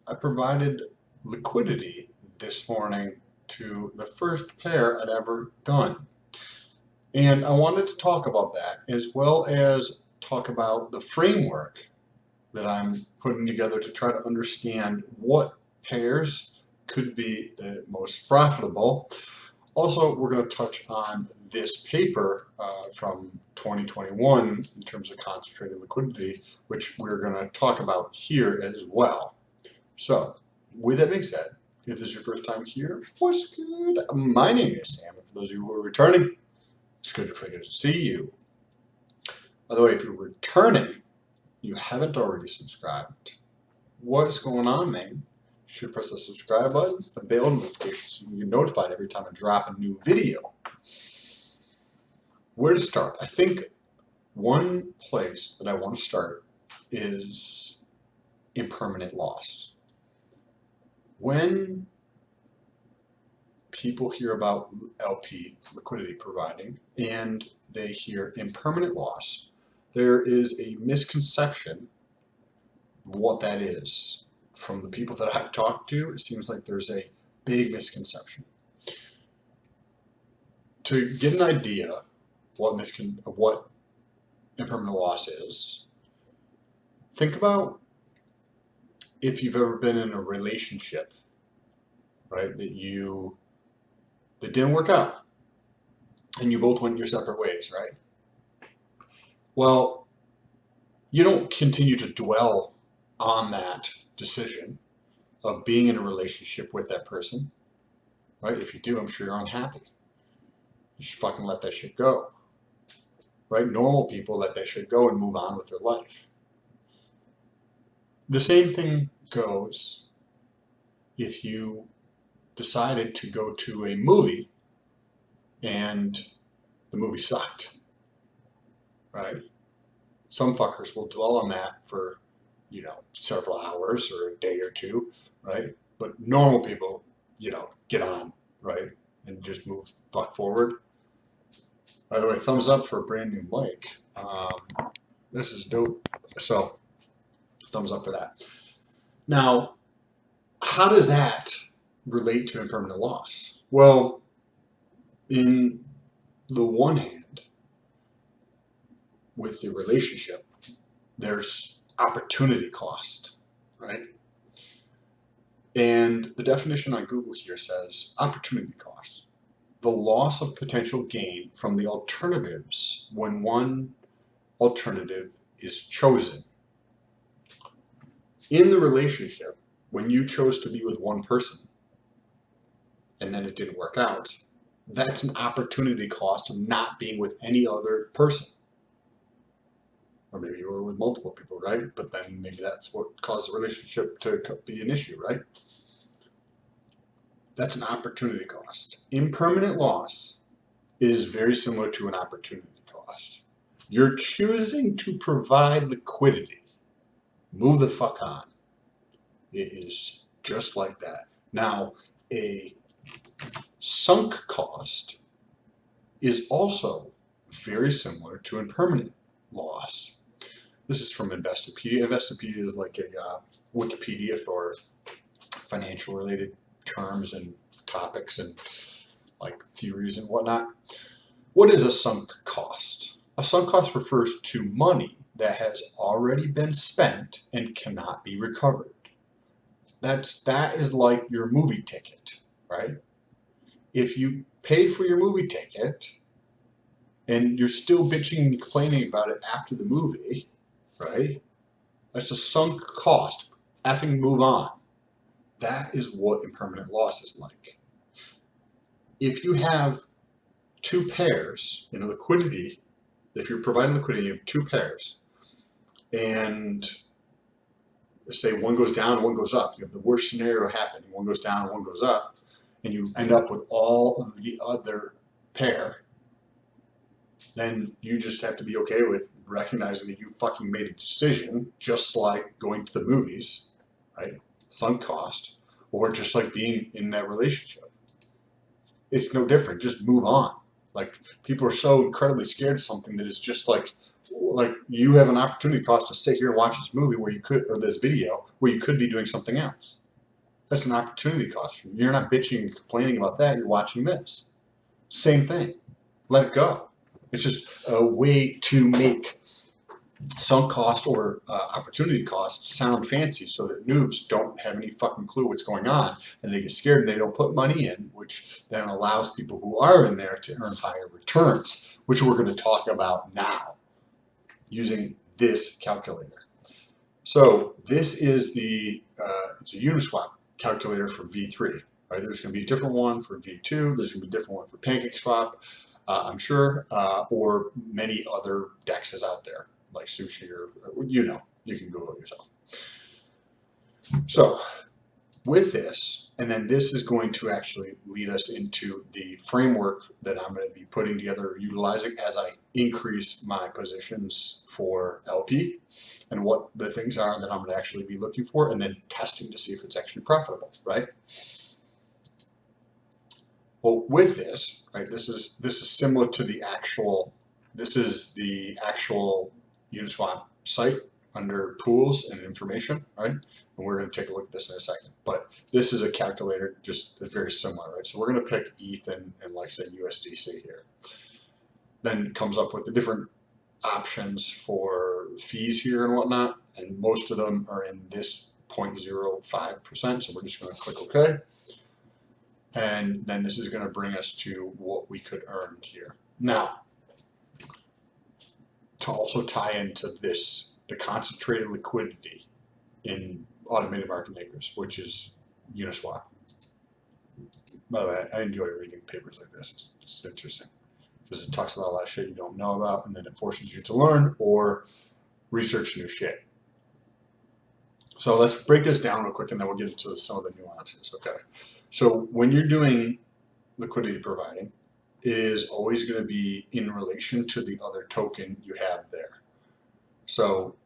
I provided liquidity this morning to the first pair I'd ever done. And I wanted to talk about that as well as talk about the framework that I'm putting together to try to understand what pairs could be the most profitable. Also, we're going to touch on this paper from 2021 in terms of concentrated liquidity, which we're going to talk about here as well. So, with that being said, if this is your first time here, what's good? My name is Sam, and for those of you who are returning, it's good to see you. By the way, if you're returning, you haven't already subscribed, what's going on, man? You should press the subscribe button and bell notification so you get notified every time I drop a new video. Where to start? I think one place that I want to start is impermanent loss. When people hear about LP, liquidity providing, and they hear impermanent loss, there is a misconception of what that is. From the people that I've talked to, it seems like there's a big misconception. To get an idea of what impermanent loss is, think about if you've ever been in a relationship, right, that didn't work out, and you both went your separate ways, right? Well, you don't continue to dwell on that decision of being in a relationship with that person, right? If you do, I'm sure you're unhappy. You should fucking let that shit go, right? Normal people let that shit go and move on with their life. The same thing goes if you decided to go to a movie and the movie sucked, right? Some fuckers will dwell on that for, several hours or a day or two, right? But normal people, get on, right? And just move fuck forward. By the way, thumbs up for a brand new mic. This is dope. So, thumbs up for that. Now, how does that relate to impermanent loss? Well, in the one hand, with the relationship, there's opportunity cost, right? And the definition on Google here says opportunity cost, the loss of potential gain from the alternatives when one alternative is chosen. In the relationship, when you chose to be with one person and then it didn't work out, that's an opportunity cost of not being with any other person. Or maybe you were with multiple people, right? But then maybe that's what caused the relationship to be an issue, right? That's an opportunity cost. Impermanent loss is very similar to an opportunity cost. You're choosing to provide liquidity. Move the fuck on. It is just like that. Now, a sunk cost is also very similar to impermanent loss. This is from Investopedia. Investopedia is like a Wikipedia for financial related terms and topics and like theories and whatnot. What is a sunk cost? A sunk cost refers to money that has already been spent and cannot be recovered. That is like your movie ticket, right? If you paid for your movie ticket and you're still bitching and complaining about it after the movie, right? That's a sunk cost. Effing move on. That is what impermanent loss is like. If you have two pairs in a liquidity, if you're providing liquidity, you have two pairs, and say one goes down and one goes up, you have the worst scenario happening, one goes down and one goes up, and you end up with all of the other pair, then you just have to be okay with recognizing that you fucking made a decision, just like going to the movies, right? Sunk cost, or just like being in that relationship. It's no different. Just move on. Like, people are so incredibly scared of something that is just like like you have an opportunity cost to sit here and watch this movie where you could, or this video where you could be doing something else. That's an opportunity cost. You're not bitching and complaining about that. You're watching this. Same thing. Let it go. It's just a way to make sunk cost or opportunity cost sound fancy so that noobs don't have any fucking clue what's going on and they get scared and they don't put money in, which then allows people who are in there to earn higher returns, which we're going to talk about now using this calculator. So this is the, it's a Uniswap calculator for V3. Right? There's going to be a different one for V2. There's going to be a different one for PancakeSwap, I'm sure, or many other dexes out there like Sushi or you can Google it yourself. So with this, and then this is going to actually lead us into the framework that I'm going to be putting together or utilizing as I increase my positions for LP and what the things are that I'm going to actually be looking for and then testing to see if it's actually profitable, right? Well, with this, right, this is similar to the actual, this is the actual Uniswap site under pools and information, right? And we're going to take a look at this in a second. But this is a calculator, just very similar, right? So we're going to pick ETH and like say USDC here. Then it comes up with the different options for fees here and whatnot, and most of them are in this 0.05%. So we're just going to click OK. And then this is going to bring us to what we could earn here. Now, to also tie into this, the concentrated liquidity in automated market makers, which is Uniswap. By the way, I enjoy reading papers like this. It's interesting because it talks about a lot of shit you don't know about, and then it forces you to learn or research new shit. So let's break this down real quick, and then we'll get into some of the nuances. Okay. So when you're doing liquidity providing, it is always going to be in relation to the other token you have there. So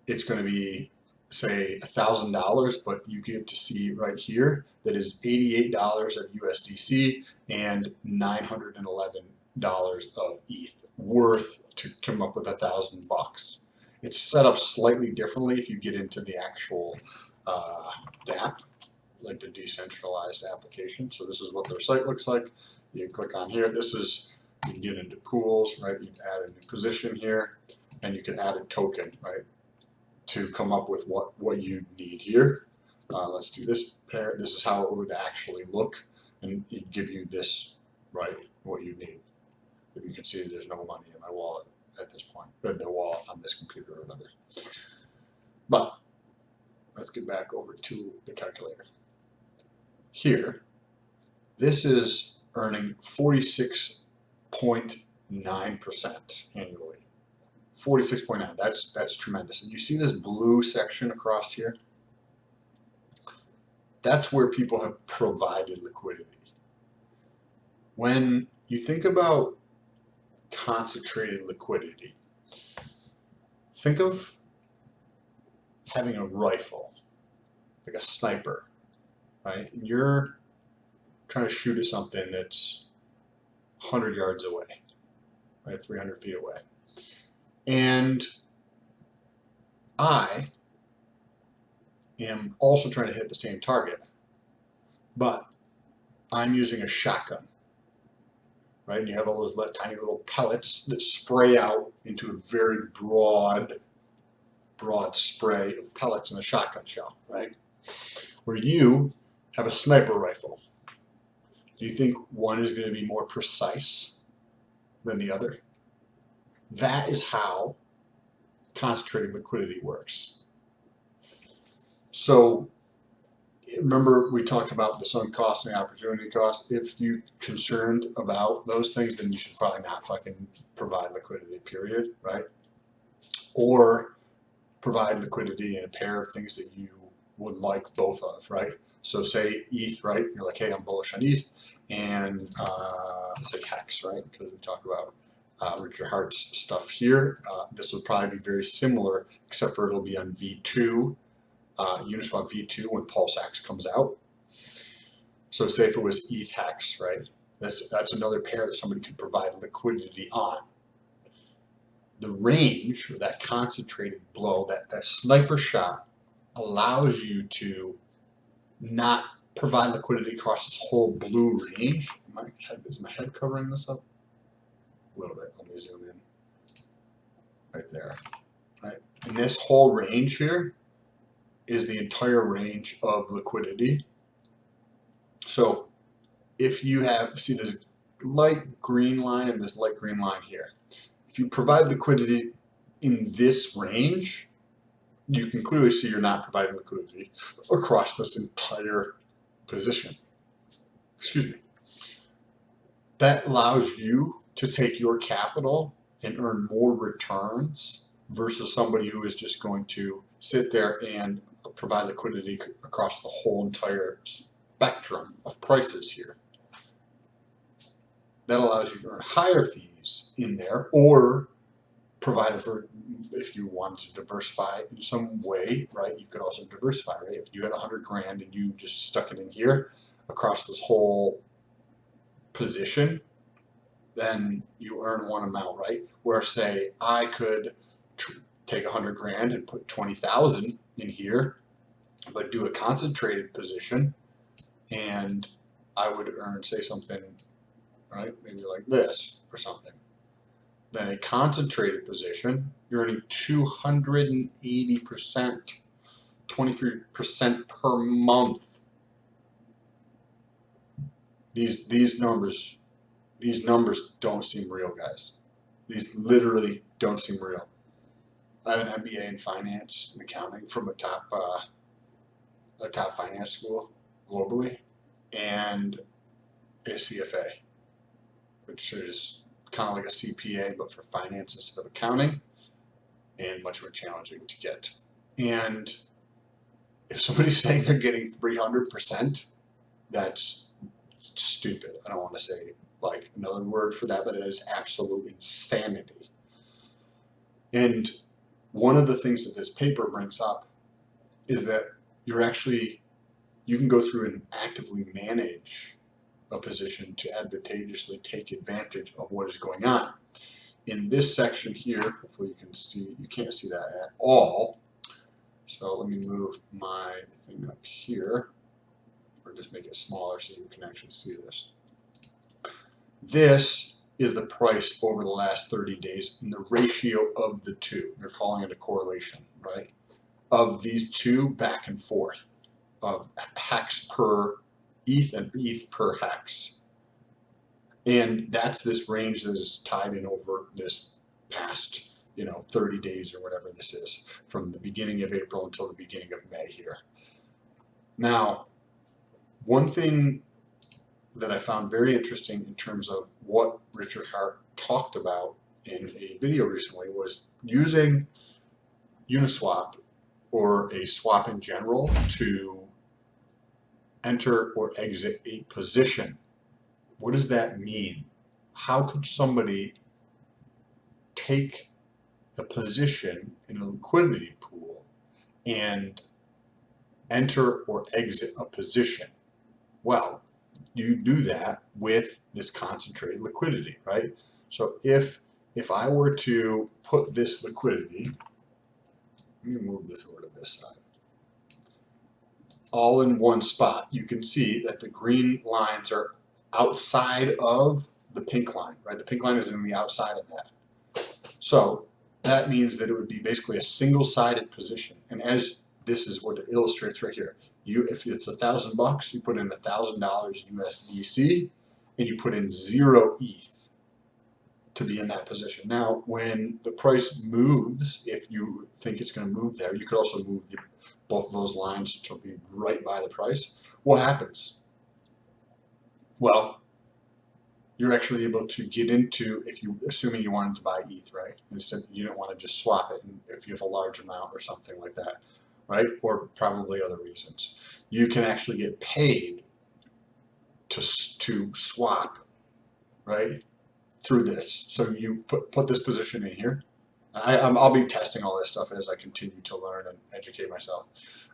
it's going to be, say, $1,000, but you get to see right here that is $88 of USDC and $911 of ETH worth to come up with $1,000. It's set up slightly differently if you get into the actual DApp, like the decentralized application. So this is what their site looks like. You click on here. This is, you can get into pools, right? You can add a new position here, and you can add a token, right, to come up with what you need here. Let's do this pair. This is how it would actually look, and it'd give you this, right, what you need. But you can see there's no money in my wallet at this point, in the wallet on this computer or another. But let's get back over to the calculator. Here, this is earning 46.9% annually. 46.9. That's tremendous. And you see this blue section across here? That's where people have provided liquidity. When you think about concentrated liquidity, think of having a rifle, like a sniper, right? And you're trying to shoot at something that's 100 yards away, right? 300 feet away. And I am also trying to hit the same target, but I'm using a shotgun, right? And you have all those tiny little pellets that spray out into a very broad spray of pellets in a shotgun shell, right? Where you have a sniper rifle. Do you think one is going to be more precise than the other? That is how concentrated liquidity works. So remember we talked about the sunk cost and the opportunity cost. If you're concerned about those things, then you should probably not fucking provide liquidity, period, right? Or provide liquidity in a pair of things that you would like both of, right? So say ETH, right? You're like, hey, I'm bullish on ETH, and say HEX, right? Because we talk about Richard Hart's stuff here. This would probably be very similar, except for it'll be on V2, Uniswap V2 when PulseX comes out. So say if it was ETH HEX, right? That's another pair that somebody could provide liquidity on. the range, or that concentrated blow, that sniper shot, allows you to not provide liquidity across this whole blue range. Is my head covering this up? A little bit. Let me zoom in. Right there. Right. And this whole range here is the entire range of liquidity. So if you have, see this light green line and this light green line here, if you provide liquidity in this range, you can clearly see you're not providing liquidity across this entire position. Excuse me. That allows you to take your capital and earn more returns versus somebody who is just going to sit there and provide liquidity across the whole entire spectrum of prices here. That allows you to earn higher fees in there, or provide for, if you want to diversify in some way, right? You could also diversify, right? If you had 100 grand and you just stuck it in here across this whole position, then you earn one amount, right? Where say I could take 100 grand and put 20,000 in here, but do a concentrated position, and I would earn, say, something, right? Maybe like this or something. Then a concentrated position, you're earning 280%, 23% per month. These numbers don't seem real, guys. These literally don't seem real. I have an MBA in finance and accounting from a top finance school globally, and a CFA, which is kind of like a CPA but for finance instead of accounting, and much more challenging to get. And if somebody's saying they're getting 300%, that's stupid. I don't want to say like another word for that, but it is absolute insanity. And one of the things that this paper brings up is that you can go through and actively manage a position to advantageously take advantage of what is going on. In this section here, hopefully you can see, you can't see that at all. So let me move my thing up here, or just make it smaller so you can actually see this. This is the price over the last 30 days in the ratio of the two. They're calling it a correlation, right? Of these two back and forth, of hex per ETH and ETH per hex. And that's this range that is tied in over this past, 30 days or whatever this is, from the beginning of April until the beginning of May here. Now, one thing that I found very interesting in terms of what Richard Hart talked about in a video recently was using Uniswap, or a swap in general, to enter or exit a position. What does that mean? How could somebody take a position in a liquidity pool and enter or exit a position? Well, you do that with this concentrated liquidity, right? So if I were to put this liquidity, let me move this over to this side, all in one spot, you can see that the green lines are outside of the pink line, right? The pink line is in the outside of that. So that means that it would be basically a single-sided position. And as this is what it illustrates right here, if it's $1,000, you put in $1,000 USDC, and you put in 0 ETH to be in that position. Now, when the price moves, if you think it's going to move there, you could also move both of those lines to be right by the price. What happens? Well, you're actually able to get into, assuming you wanted to buy ETH, right? Instead, you don't want to just swap it if you have a large amount or something like that, right? Or probably other reasons. You can actually get paid to swap, right, through this. So you put this position in here. I'll be testing all this stuff as I continue to learn and educate myself.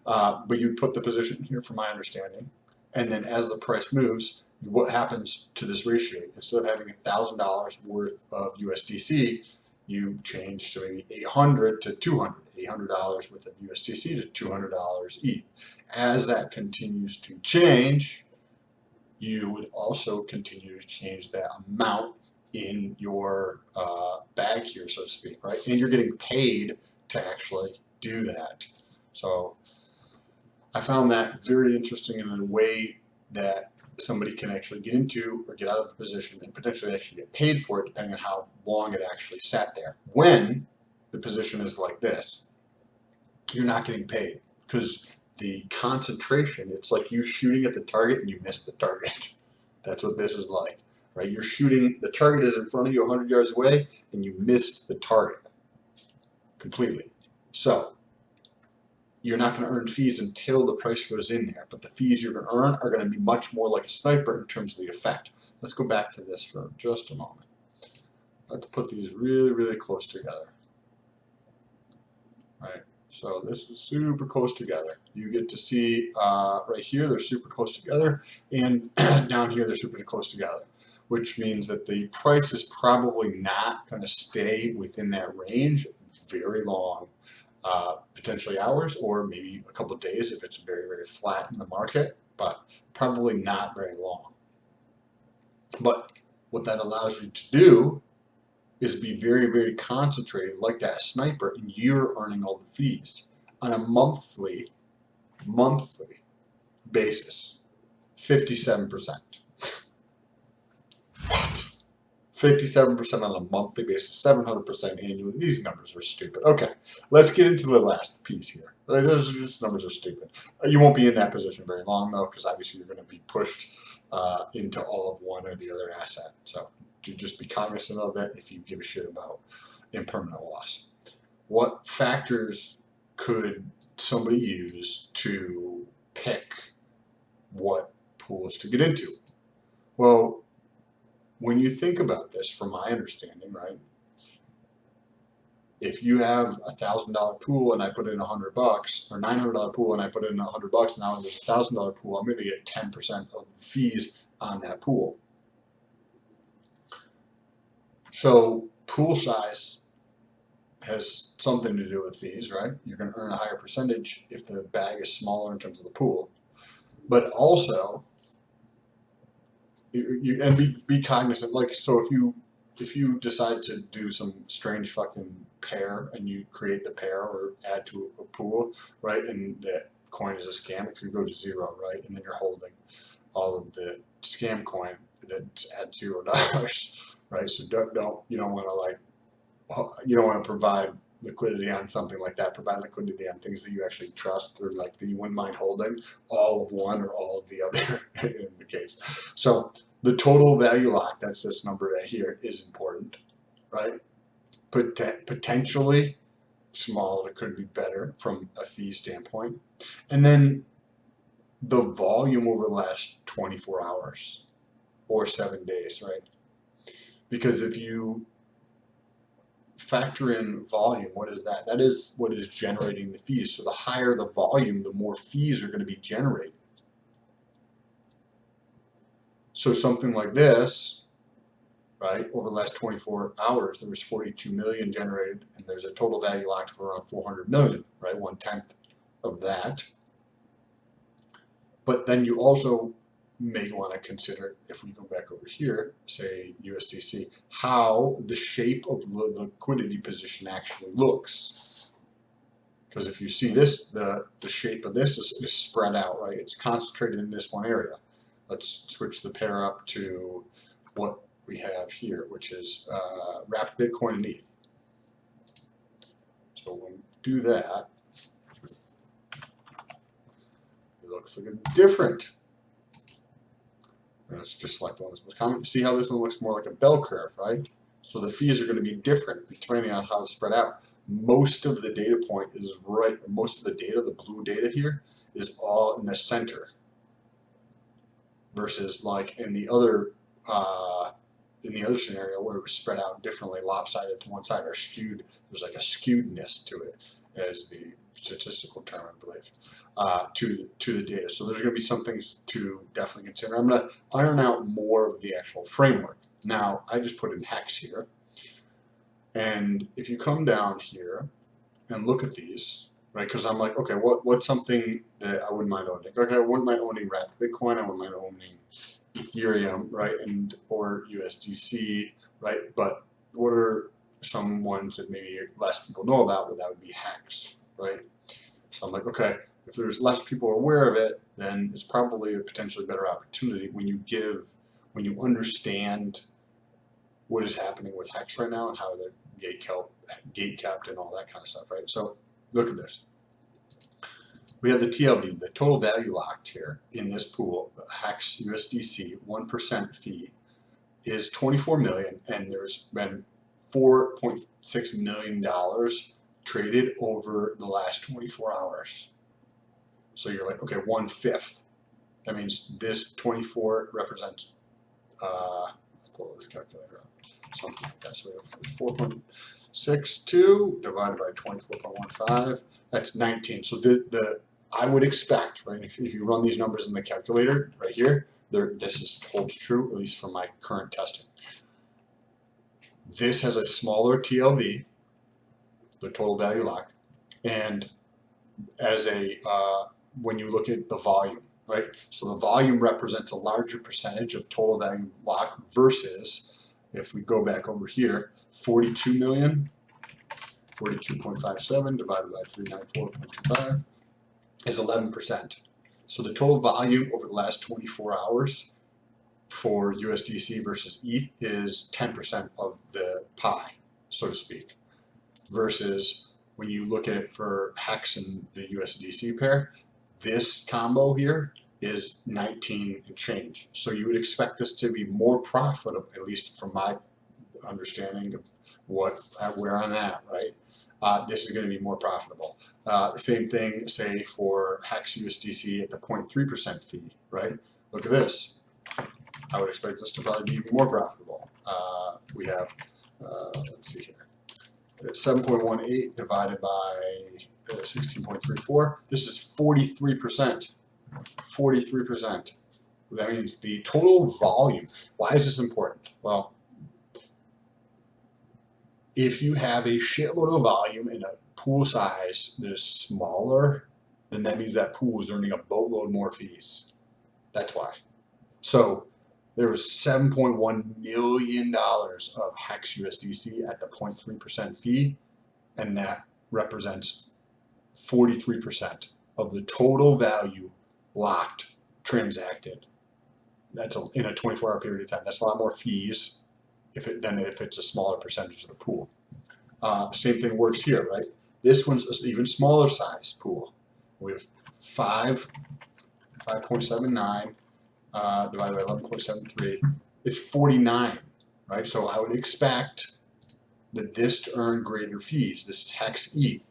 But you put the position here, from my understanding, and then as the price moves, what happens to this ratio? Instead of having $1,000 worth of USDC, you change to maybe 800 to 200, $800 with a USDC to $200 ETH. As that continues to change, you would also continue to change that amount in your bag here, so to speak, right? And you're getting paid to actually do that. So I found that very interesting in a way that somebody can actually get into or get out of a position and potentially actually get paid for it, depending on how long it actually sat there. When the position is like this, you're not getting paid because the concentration, it's like you shooting at the target and you miss the target. That's what this is like, right? You're shooting, the target is in front of you 100 yards away and you missed the target completely. So you're not going to earn fees until the price goes in there, but the fees you're going to earn are going to be much more like a sniper in terms of the effect. Let's go back to this for just a moment. Let's put these really, really close together. Right. So this is super close together. You get to see right here, they're super close together, and down here, they're super close together, which means that the price is probably not going to stay within that range very long, potentially hours or maybe a couple of days if it's very, very flat in the market, but probably not very long. But what that allows you to do is be very, very concentrated like that sniper, and you're earning all the fees on a monthly basis. 57%. What? 57% on a monthly basis, 700% annually. These numbers are stupid. Okay, let's get into the last piece here. Those numbers are stupid. You won't be in that position very long though, because obviously you're going to be pushed into all of one or the other asset. So just be cognizant of that if you give a shit about impermanent loss. What factors could somebody use to pick what pools to get into? Well, when you think about this, from my understanding, right, if you have $1,000 pool and I put in $100, or $900 pool and I put in $100, now there's $1,000 pool, I'm going to get 10% of fees on that pool. So pool size has something to do with fees, right? You're going to earn a higher percentage if the bag is smaller in terms of the pool, but also and be cognizant. Like, so if you decide to do some strange fucking pair and you create the pair or add to a pool, right, and that coin is a scam, it could go to zero, right, and then you're holding all of the scam coin that's at $0, right? So you don't want to provide liquidity on something like that. Provide liquidity on things that you actually trust, or like that you wouldn't mind holding all of one or all of the other in the case. So the total value lock, that's this number right here, is important, right? Potentially smaller could be better from a fee standpoint. And then the volume over the last 24 hours or 7 days, right? Because if you factor in volume, what is that? That is what is generating the fees. So the higher the volume, the more fees are going to be generated. So something like this, right, over the last 24 hours, there was 42 million generated, and there's a total value locked for around 400 million, right, 1/10 of that. But then you also may want to consider, if we go back over here, say USDC, how the shape of the liquidity position actually looks. Because if you see this, the shape of this is spread out, right? It's concentrated in this one area. Let's switch the pair up to what we have here, which is wrapped Bitcoin and ETH. So when we do that, it looks like it's different. And it's just like the one that's most common. See how this one looks more like a bell curve, right? So the fees are going to be different depending on how it's spread out. Most of the data point is right, most of the data, the blue data here, is all in the center. Versus like in the other scenario where it was spread out differently, lopsided to one side, or skewed. There's like a skewedness to it, as the statistical term, I believe, to the data. So there's going to be some things to definitely consider. I'm going to iron out more of the actual framework. Now I just put in hex here, And if you come down here and look at these, right? Because I'm like, okay, what's something that I wouldn't mind owning? Okay, I wouldn't mind owning Rapid Bitcoin. I wouldn't mind owning Ethereum, right? And or USDC, right? But what are some ones that maybe less people know about? Well, that would be Hex, right? So I'm like, okay, if there's less people aware of it, then it's probably a potentially better opportunity when you understand what is happening with Hex right now and how they're gate capped and all that kind of stuff, right? So look at this. We have the TLV, the total value locked here in this pool, Hex USDC, 1% fee is 24 million, and there's been $4.6 million traded over the last 24 hours. So you're like, okay, 1/5. That means this 24 represents, let's pull this calculator up, something like that. So we have 4.62 divided by 24.15, that's 19. So I would expect, right, if you run these numbers in the calculator right here, this holds true, at least from my current testing. This has a smaller TLV, the total value lock, and as a when you look at the volume, right? So the volume represents a larger percentage of total value lock versus, if we go back over here, 42 million, 42.57 divided by 394.25 is 11%. So the total volume over the last 24 hours for USDC versus ETH is 10% of the pie, so to speak, versus when you look at it for Hex and the USDC pair, this combo here is 19 and change. So you would expect this to be more profitable, at least from my understanding of where I'm at, right? This is going to be more profitable. The same thing, say, for Hex USDC at the 0.3% fee, right? Look at this. I would expect this to probably be more profitable. We have, let's see here. 7.18 divided by 16.34. This is 43%. 43%. That means the total volume. Why is this important? Well, if you have a shitload of volume in a pool size that is smaller, then that means that pool is earning a boatload more fees. That's why. So there was $7.1 million of Hex USDC at the 0.3% fee, and that represents 43% of the total value locked, transacted. That's in a 24-hour period of time. That's a lot more fees than if it's a smaller percentage of the pool. Same thing works here, right? This one's an even smaller size pool. We have 5.79 divided by 11.73. It's 49, right? So I would expect that this to earn greater fees. This is Hex ETH,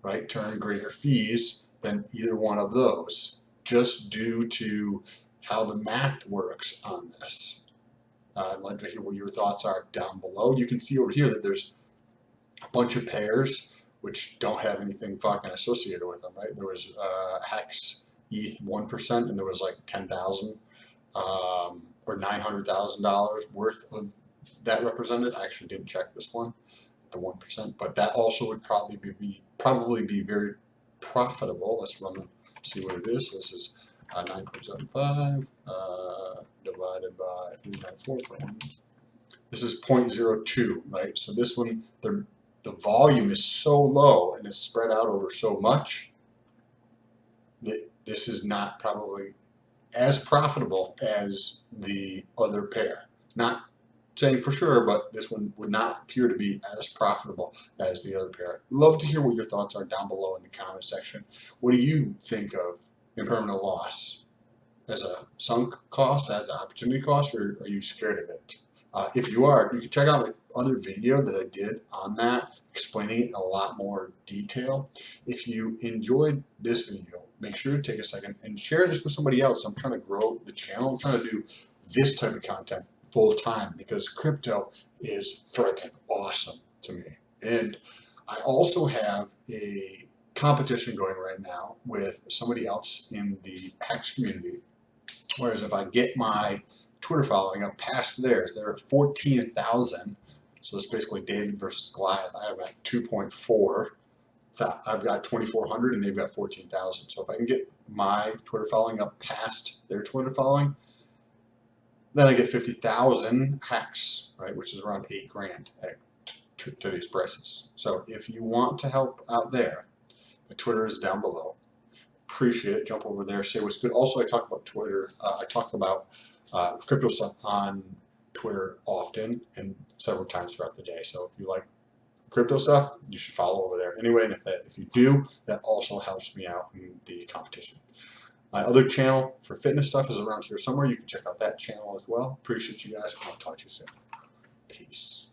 right? To earn greater fees than either one of those, just due to how the math works on this. I'd like to hear what your thoughts are down below. You can see over here that there's a bunch of pairs which don't have anything fucking associated with them, right? There was Hex ETH 1%, and there was like 10,000 or $900,000 worth of that represented. I actually didn't check this one at the 1%, but that also would probably be very profitable. Let's see what it is. So this is 9.75 divided by 394. This is 0.02, right? So this one, the volume is so low and it's spread out over so much that this is not probably as profitable as the other pair. Not saying for sure, but this one would not appear to be as profitable as the other pair. Love to hear what your thoughts are down below in the comment section. What do you think of impermanent loss? As a sunk cost, as an opportunity cost, or are you scared of it? If you are, you can check out my other video that I did on that, explaining it in a lot more detail. If you enjoyed this video, make sure to take a second and share this with somebody else. I'm trying to grow the channel. I'm trying to do this type of content full time because crypto is freaking awesome to me. And I also have a competition going right now with somebody else in the Hex community. Whereas if I get my Twitter following up past theirs, they're at 14,000. So it's basically David versus Goliath. I have at 2.4. I've got 2,400 and they've got 14,000. So if I can get my Twitter following up past their Twitter following, then I get 50,000 hacks, right, which is around $8,000 at today's prices. So if you want to help out there, my Twitter is down below. Appreciate it. Jump over there, say what's good. Also, I talk about Twitter. I talk about crypto stuff on Twitter often and several times throughout the day. So if you like crypto stuff, you should follow over there anyway. And if you do, that also helps me out in the competition. My other channel for fitness stuff is around here somewhere. You can check out that channel as well. Appreciate you guys. I'll talk to you soon. Peace.